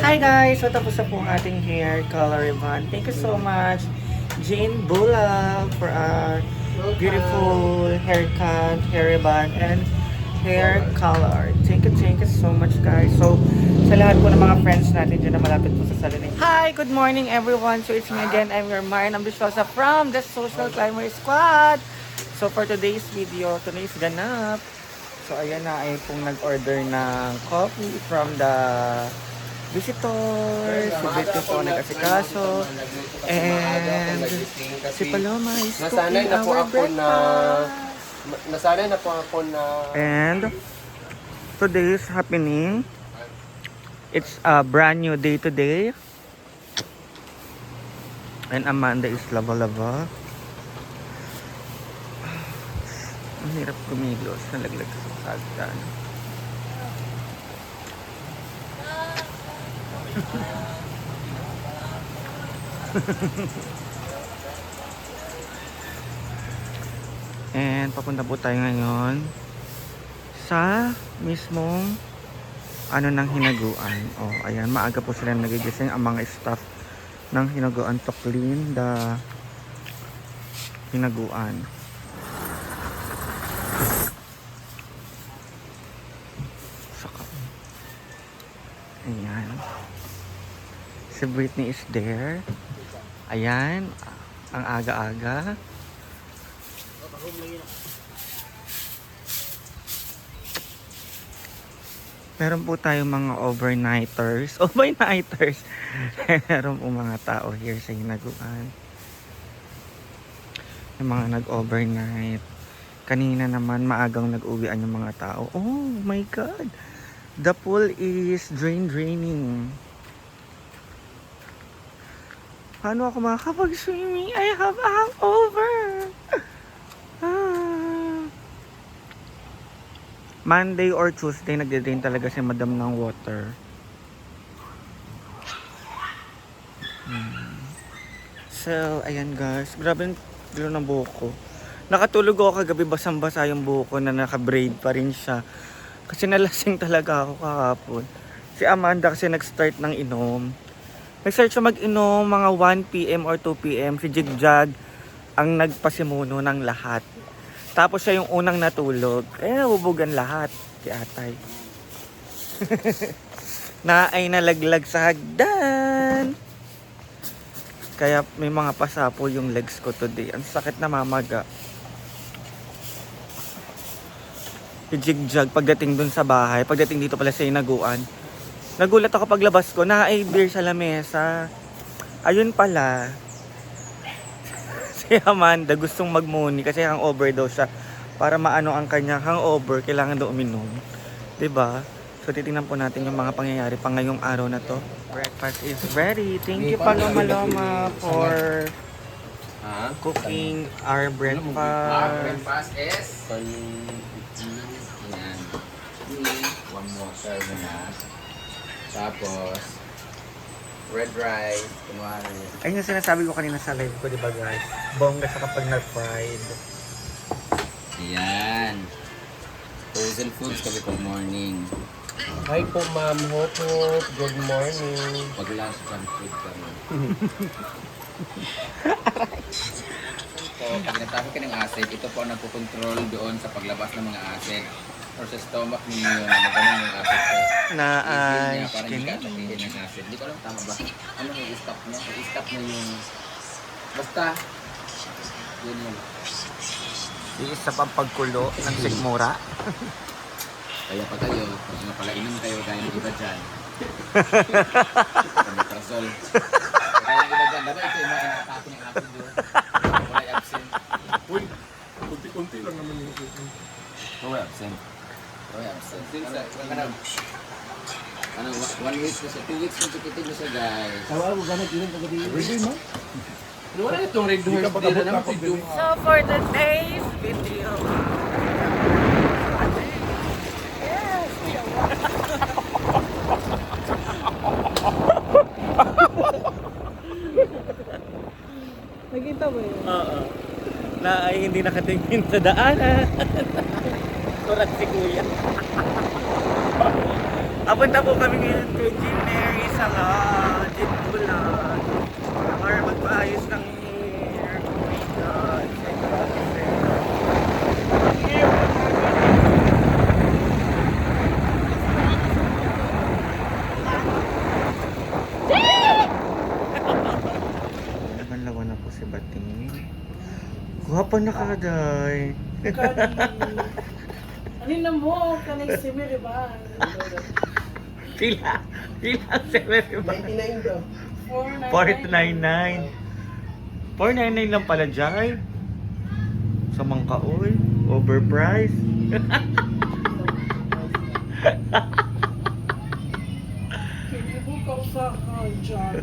Hi guys! So tapos na po ang ating hair color ribbon. Thank you so much, Jane Bulag, for our beautiful haircut, hair ribbon, and hair color. Thank you so much guys. So sa lahat po ng mga friends natin dyan na malapit po sa salon. Hi! Good morning everyone! So it's me again. I'm your Marian Ambisyosa from the Social Climber Squad. So for today's video, today's ganap. So ayan na, ay pong nag-order ng coffee from the visitors. Si Beto po nag-asikaso. And si Paloma is Nasanay cooking na po our ako na breakfast. nasanay na po ako na And today is happening. It's a brand new day today. And Amanda is lava-lava. Ang hirap kumilos. Nalaglag sa sagdan. And papunta po tayo ngayon sa mismong ano ng hinaguan. Oh, ayan, maaga po sila nagigising ang mga staff ng hinaguan to clean the hinaguan. Saka. Ayan. Si Britney is there. Ayan, ang aga-aga. Meron po tayong mga overnighters. Overnighters! Meron po mga tao here sa hinaguan. Yung mga nag-overnight. Kanina naman maagang nag-uwian yung mga tao. Oh my God! The pool is draining. Paano ako makakapag-swimming? I have a hangover! Monday or Tuesday nagde-drain talaga si Madam ng water. So, ayan guys. Grabe yung gulo ng buhok ko. Nakatulog ako kagabi, basang-basa yung buhok ko na naka-braid pa rin siya. Kasi nalasing talaga ako kahapon. Si Amanda kasi nag-start ng inom. Nag-start siya mag-inom mga 1 PM or 2 PM. Si Jigjag ang nagpasimuno ng lahat. Tapos siya yung unang natulog. Kaya nabubugan lahat. Si Atay. Na ay nalaglag sa hagdan. Kaya may mga pasapo yung legs ko today. Ang sakit na mamaga. Si Jigjag pagdating dun sa bahay. Pagdating dito pala sa hinaguan. Nagulat ako paglabas ko na ay beer sa lamesa. Ayun pala. Si Amanda gustong magmuni kasi hangover daw siya. Para maano ang kanya hangover, kailangan daw uminom. 'Di ba? So titingnan po natin yung mga pangyayari pa ngayong araw na to. Breakfast is ready. Thank you Paloma Loma for cooking our breakfast. breakfast is yan. One water na. Tapos red rice, kumari. Ayun yung sinasabi ko kanina sa live ko, di ba guys? Bongga sa kapag na-fried. Yan. Frozen foods kami pag morning. Hi po ma'am, Hope Hope. Good morning. Pag lunch, fun food kami. So, pag natapos ka ng acid, ito po ang nagkukontrol doon sa paglabas ng mga acid or sa stomach ninyo na magano'n yung acid ko. Na I-feel niya, parang hindi skinny. ka atakihin ng acid. Hindi ko alam tama ba? Ano yung i-stop niya? I-stop niya yung... Basta, yun yun. Iisa pang pagkulo ng sigmura. Kaya pa kayo, kung ano pala inom kayo, kaya ng iba dyan. Pamiprazol. Kaya ng iba dyan, dapat ito yung mga inakapin ng acid doon. Wala yung absent. Uy, kunti-kunti lang naman yung Wala absent. Wala absent. Ano, 1 week na siya, 2 weeks consecutive na siya guys. Tawa ko ganit yun kagabi. Everyday mo? Wala itong red Hindi ka horse pa beer kabot na na naman. pag So for today's video. Nakita mo yun? Oo. Na ay hindi nakatingin sa daanan. Surat si Kuya. Apunta po kami ngayon kay Jean Mary Bating. Guwapa na ka, day. Ano mo? Kanay si Miriban. Pila ang 7 ba? 99 daw. 499. 499 lang pala, Jai. Sa mangkaoy. Overpriced. Kinibukaw sa dyan.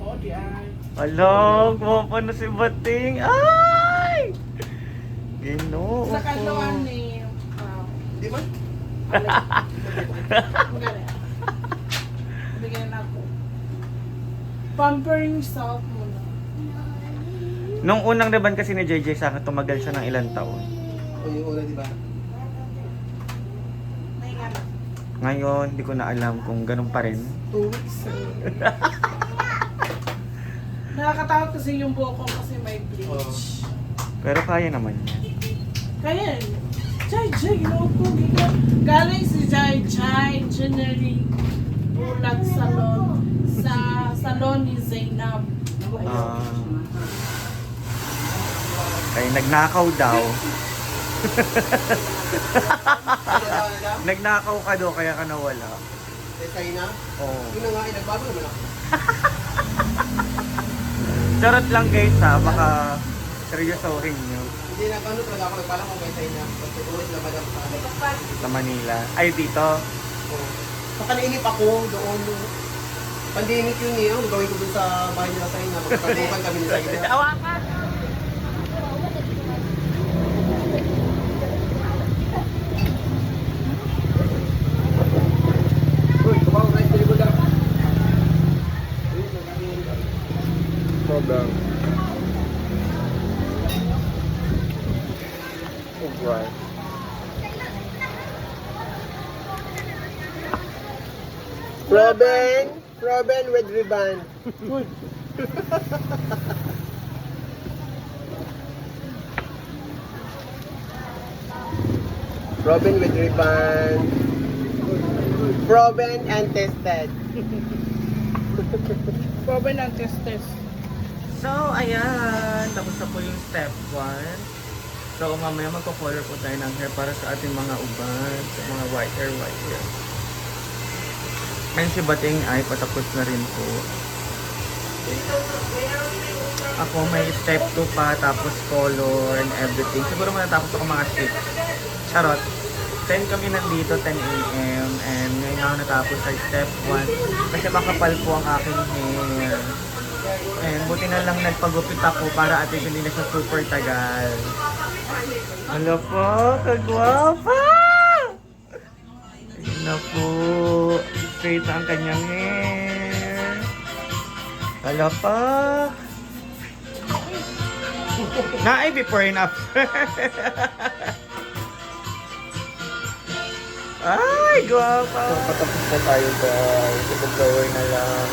O, di ay. Alam, guwapa na si Bating. Ay! Ginoo Sa ko. kanluan ni... Di ba? Magaling. Bigyan ako. Pampering self muna. Nung unang naban kasi ni JJ sa akin, tumagal siya ng ilang taon. O yung una, di ba? May nga na. Ngayon, hindi ko na alam kung ganun pa rin. 2 weeks. Nakakatakot kasi yung buhok ko kasi may bleach. Pero kaya naman niya. Kaya, Jai, ginoo ko. Galing si Jai, Engineering Bulag Salon sa salon ni Zainab. Kaya nagnakaw daw. Nagnakaw ka daw, kaya ka nawala. Sa'yo na? Oo. Yun na nga, nagbago naman ako. Charot lang guys ha, baka seryosohin nyo Hindi na gano'n talaga ako nagpalang kung kay sa'yo na. Kasi ulit na madam sa akin. sa Manila. Ay, dito. Nakanainip ako doon. Pandemic yun eh. Ang gawin ko dun sa bahay nila sa'yo na. Magkakabukan kami ni sa'yo na. Awakan! Uy, kumawag na yung pelikula. Sobrang. Alright. Robin with ribbon. Robin with ribbon. Proven and tested. Proven ang test. So, ayan. Tapos na po yung step 1. So, mamaya magko-color po tayo ng hair para sa ating mga uban. Sa mga white hair. And si Bating ay patapos na rin po. Ako may step 2 pa, tapos color and everything. Siguro matatapos ako mga 6. Charot. 10 kami nandito, 10 a.m. And ngayon ako natapos sa step 1. Kasi makapal po ang aking hair. And buti na lang nagpagupit ako para at least hindi na siya super tagal. Hala po, kagwapa! Ayun na po. Straight na ang kanyang hair. Hala pa. Naay before and after. Ay, guwapa! So, patapos na tayo guys. Ipag-blower na lang.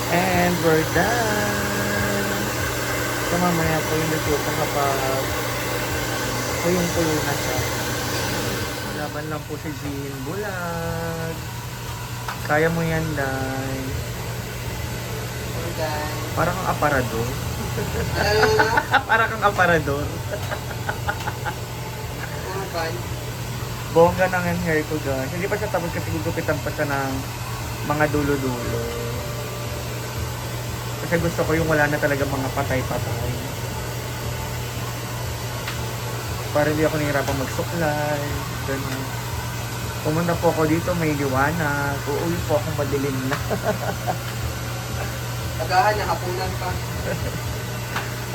And we're done. So, mamaya po yung luto kapag puyong-puyo na siya. Laban lang po si Jean Bulag. Kaya mo yan, Day. Parang kang aparador. Parang kang aparador. Bongga ng yung hair ko, guys. Hindi pa siya tapos kasi gugupitan pa siya ng mga dulo-dulo. Kasi gusto ko yung wala na talaga mga patay-patay. Para hindi ako nahihirapan magsuklay. Ganun. Pumunta po ako dito, may liwanag. Uuwi po akong madilim na. Tagahan niya, hapunan pa.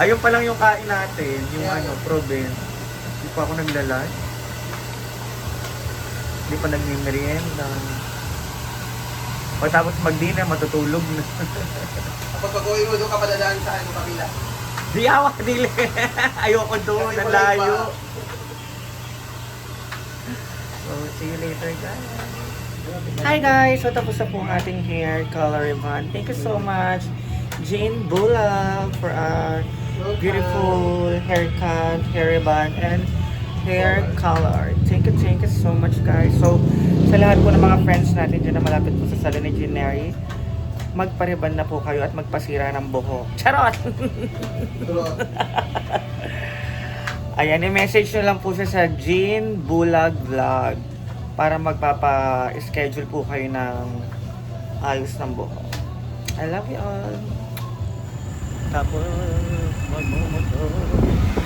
Ayun pa lang yung kain natin, yung Yeah. Province. Hindi pa ako naglalunch. Hindi pa nagmimerienda. Pagkatapos mag-dinner, matutulog na. Kapag pag-uwi mo, doon ka padadaan sa kabila. Di awa, dili. Ayoko doon, Kasi ang wala layo. pa. So, see you later, guys. Hi guys! So, tapos na po ang ating hair color event. Thank you so much, Jane Bulag, for our beautiful haircut, hair ribbon, and hair color. Thank you so much, guys. So, sa lahat po ng mga friends natin dyan na malapit po sa salon ni Jean Mary, magpariban na po kayo at magpasira ng buhok. Charot! Pero, Ayan, i-message nyo lang po siya sa Jean Bulag Vlog para magpapa-schedule po kayo ng ayos ng buhok. I love you all. Tapos, magmumotor.